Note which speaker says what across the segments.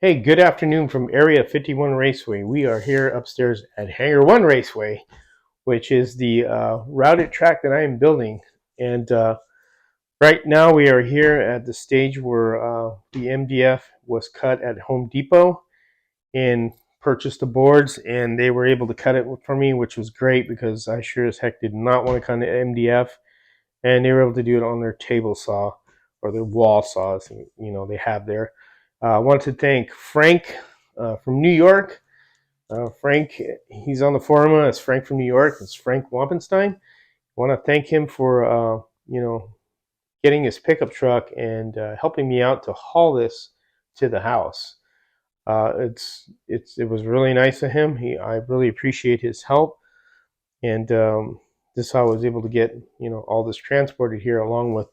Speaker 1: Hey, good afternoon from Area 51 Raceway. We are here upstairs at Hangar 1 Raceway, which is the routed track that I am building. And right now we are here at the stage where the MDF was cut at Home Depot and purchased the boards, and they were able to cut it for me, which was great because I sure as heck did not want to cut MDF. And they were able to do it on their table saw or their wall saws, they have there. I want to thank Frank from New York. Frank, he's on the forum as Frank from New York. It's Frank Wampenstein. I want to thank him for, getting his pickup truck and helping me out to haul this to the house. It was really nice of him. I really appreciate his help, and this is how I was able to get all this transported here, along with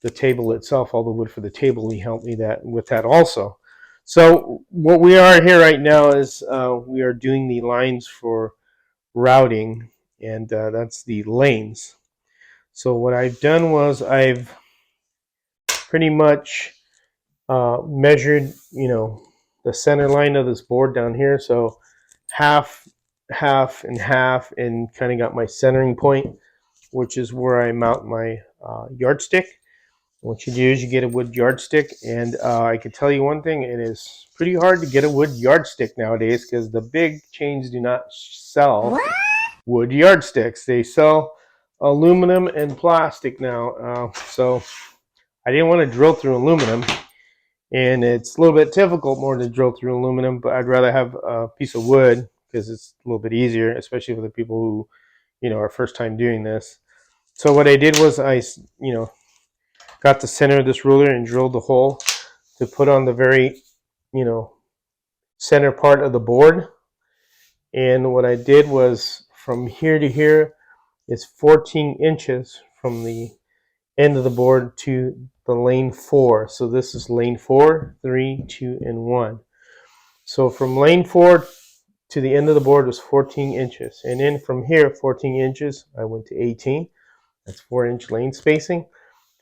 Speaker 1: the table itself, all the wood for the table. He helped me with that also. So what we are here right now is we are doing the lines for routing, and that's the lanes. So what I've done was I've pretty much measured, the center line of this board down here. So half, half, and half, and kind of got my centering point, which is where I mount my yardstick. What you do is you get a wood yardstick, and I can tell you one thing: it is pretty hard to get a wood yardstick nowadays because the big chains do not sell wood yardsticks. They sell aluminum and plastic now. So I didn't want to drill through aluminum, and it's a little bit difficult more to drill through aluminum, but I'd rather have a piece of wood because it's a little bit easier, especially for the people who, are first time doing this. So what I did was I, got the center of this ruler and drilled the hole to put on the very, center part of the board. And what I did was from here to here is 14 inches from the end of the board to the lane 4. So this is lane 4, 3, 2, and 1. So from lane 4 to the end of the board was 14 inches. And then from here, 14 inches, I went to 18. That's 4-inch lane spacing.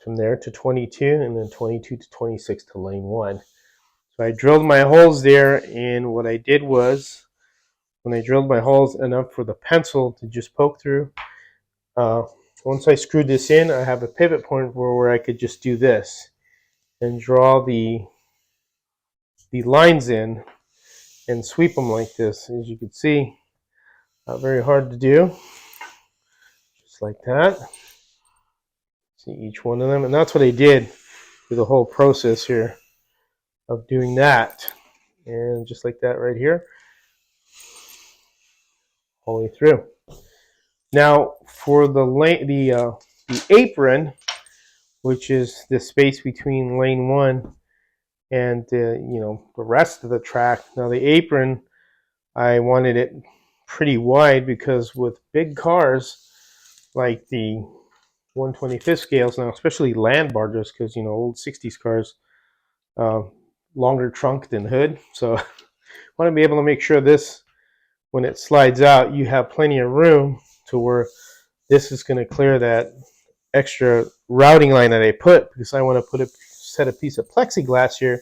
Speaker 1: From there to 22, and then 22 to 26 to lane 1. So I drilled my holes there, and what I did was, when I drilled my holes enough for the pencil to just poke through, once I screwed this in, I have a pivot point where I could just do this and draw the lines in and sweep them like this. As you can see, not very hard to do, just like that. See each one of them, and that's what I did through the whole process here of doing that, and just like that right here, all the way through. Now for the apron, which is the space between lane 1 and the rest of the track. Now the apron, I wanted it pretty wide because with big cars like the 125th scales now, especially land barges, because old 60s cars, longer trunk than hood. So I want to be able to make sure this, when it slides out, you have plenty of room to where this is going to clear that extra routing line that I put, because I want to set a piece of plexiglass here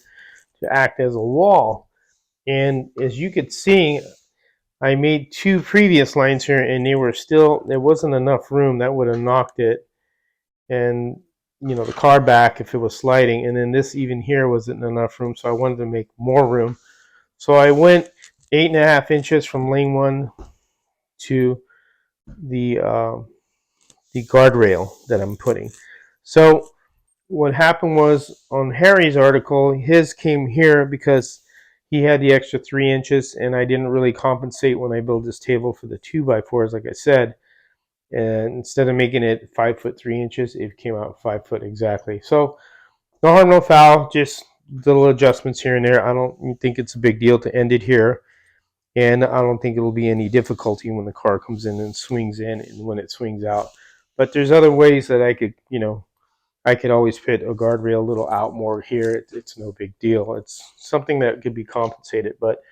Speaker 1: to act as a wall. And as you could see, I made 2 previous lines here, and there wasn't enough room. That would have knocked it and the car back if it was sliding. And then this even here wasn't enough room, so I wanted to make more room. So I went 8.5 inches from lane 1 to the guardrail that I'm putting. So what happened was, on Harry's article, his came here because he had the extra 3 inches, and I didn't really compensate when I built this table for the 2x4s, like I said. And instead of making it 5 foot 3 inches, it came out 5 foot exactly. So no harm, no foul, just little adjustments here and there. I don't think it's a big deal to end it here, and I don't think it'll be any difficulty when the car comes in and swings in and when it swings out. But there's other ways that I could, I could always put a guardrail a little out more here. It's no big deal. It's something that could be compensated. But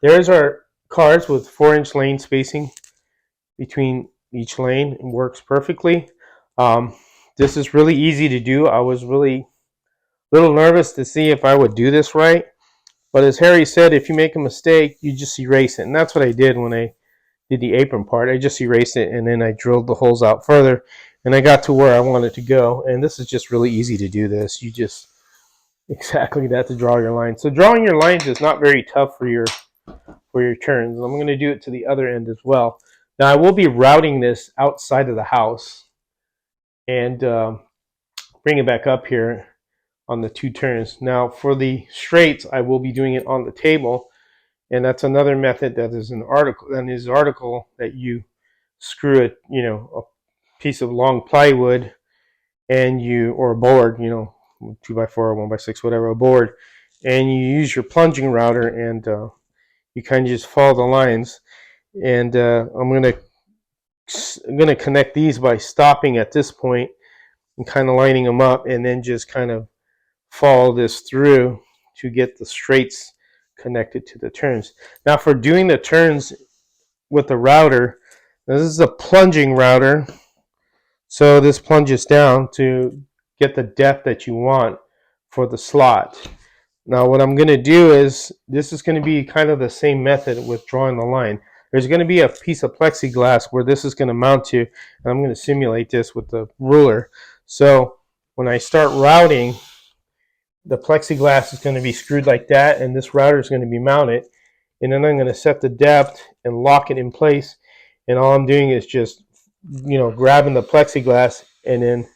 Speaker 1: there's our cars with 4-inch lane spacing between each lane. It works perfectly. This is really easy to do. I was really a little nervous to see if I would do this right, But as Harry said, if you make a mistake, you just erase it. And that's what I did when I did the apron part. I just erased it, and then I drilled the holes out further, and I got to where I wanted to go. And this is just really easy to do this. You just exactly that to draw your lines. So drawing your lines is not very tough for your turns. I'm going to do it to the other end as well. Now I will be routing this outside of the house and bring it back up here on the 2 turns. Now for the straights, I will be doing it on the table, and that's another method that is an article. And is article that you screw it, a piece of long plywood, and or a board, 2x4 or 1x6, whatever, a board, and you use your plunging router, and you kind of just follow the lines. And I'm gonna connect these by stopping at this point and kind of lining them up, and then just kind of follow this through to get the straights connected to the turns. Now for doing the turns with the router, this is a plunging router, so this plunges down to get the depth that you want for the slot. Now what I'm going to do is, this is going to be kind of the same method with drawing the line. There's going to be a piece of plexiglass where this is going to mount to, and I'm going to simulate this with the ruler. So when I start routing, the plexiglass is going to be screwed like that, and this router is going to be mounted, and then I'm going to set the depth and lock it in place, and all I'm doing is just grabbing the plexiglass and then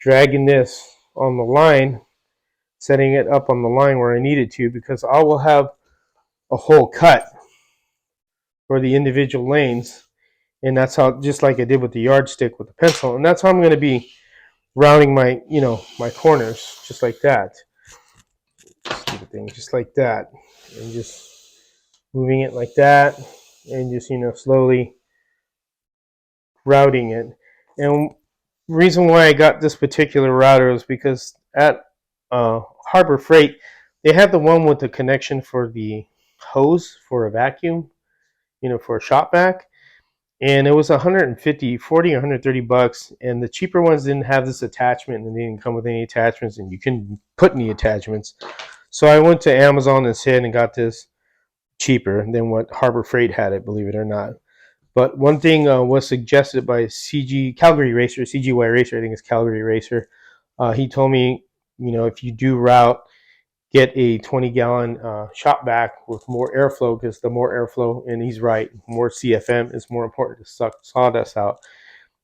Speaker 1: dragging this on the line, setting it up on the line where I need it to, because I will have a hole cut for the individual lanes, and that's how, just like I did with the yardstick with the pencil, and that's how I'm going to be rounding my my corners, just like that. Just like that, and just moving it like that, and just slowly routing it. And the reason why I got this particular router is because at Harbor Freight, they have the one with the connection for the hose for a vacuum, for a shop vac, and it was 140 or 130 bucks, and the cheaper ones didn't have this attachment, and they didn't come with any attachments, and you couldn't put any attachments. So I went to Amazon instead and got this cheaper than what Harbor Freight had it, believe it or not. But one thing was suggested by Calgary Racer, CGY Racer, I think it's Calgary Racer. He told me, if you do route, get a 20-gallon shop vac with more airflow, because the more airflow, and he's right, more CFM is more important to suck sawdust out.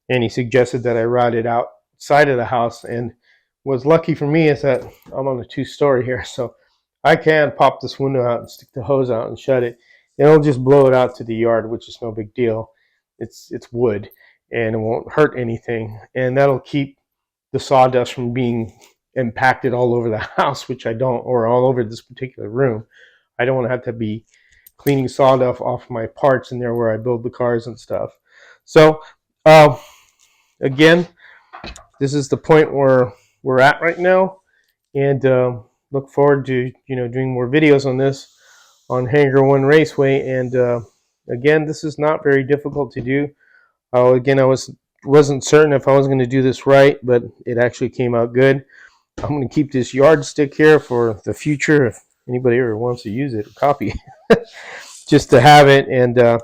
Speaker 1: And he suggested that I route it outside of the house, and what's lucky for me is that I'm on a 2-story here, so I can pop this window out and stick the hose out and shut it. It'll just blow it out to the yard, which is no big deal. It's wood, and it won't hurt anything, and that'll keep the sawdust from being impacted all over the house, which I don't, or all over this particular room. I don't want to have to be cleaning sawdust off my parts in there where I build the cars and stuff. So again, this is the point where we're at right now, and look forward to doing more videos on this on Hangar 1 Raceway. And again, this is not very difficult to do. Again, I wasn't certain if I was going to do this right, but it actually came out good. I'm going to keep this yardstick here for the future if anybody ever wants to use it or copy just to have it. And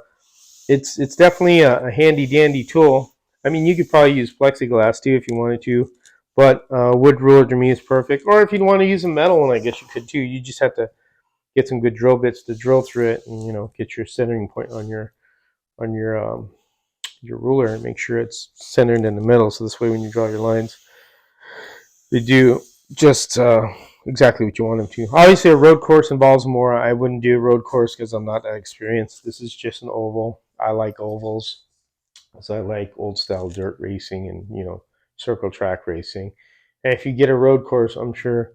Speaker 1: it's definitely a handy dandy tool. I mean, you could probably use plexiglass too if you wanted to, but wood ruler to me is perfect. Or if you'd want to use a metal one, I guess you could too. You just have to get some good drill bits to drill through it, and get your centering point on your ruler and make sure it's centered in the middle. So this way, when you draw your lines, they do just exactly what you want them to. Obviously, a road course involves more. I wouldn't do a road course because I'm not that experienced. This is just an oval. I like ovals, because I like old style dirt racing and circle track racing. And if you get a road course, I'm sure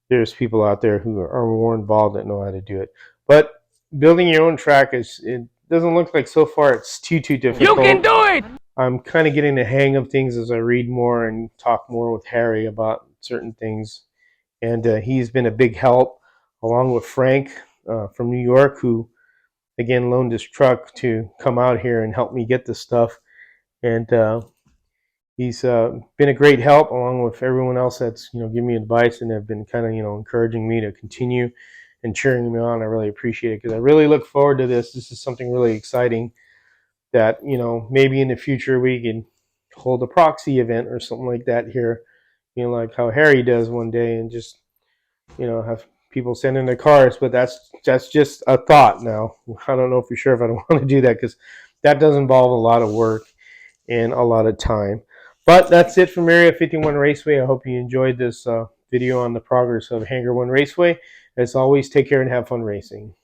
Speaker 1: there's people out there who are more involved that know how to do it. But building your own track it doesn't look like so far it's too difficult.
Speaker 2: You can do it!
Speaker 1: I'm kind of getting the hang of things as I read more and talk more with Harry about certain things. And he's been a big help, along with Frank from New York, who, again, loaned his truck to come out here and help me get this stuff. And he's been a great help, along with everyone else that's given me advice and have been kind of encouraging me to continue and cheering me on. I really appreciate it because I really look forward to this. This is something really exciting that, you know, maybe in the future we can hold a proxy event or something like that here, you know, like how Harry does one day, and just, you know, have people send in their cars. But that's just a thought now. I don't know for sure if I don't want to do that, because that does involve a lot of work and a lot of time. But that's it from Area 51 Raceway. I hope you enjoyed this video on the progress of Hangar 1 Raceway. As always, take care and have fun racing.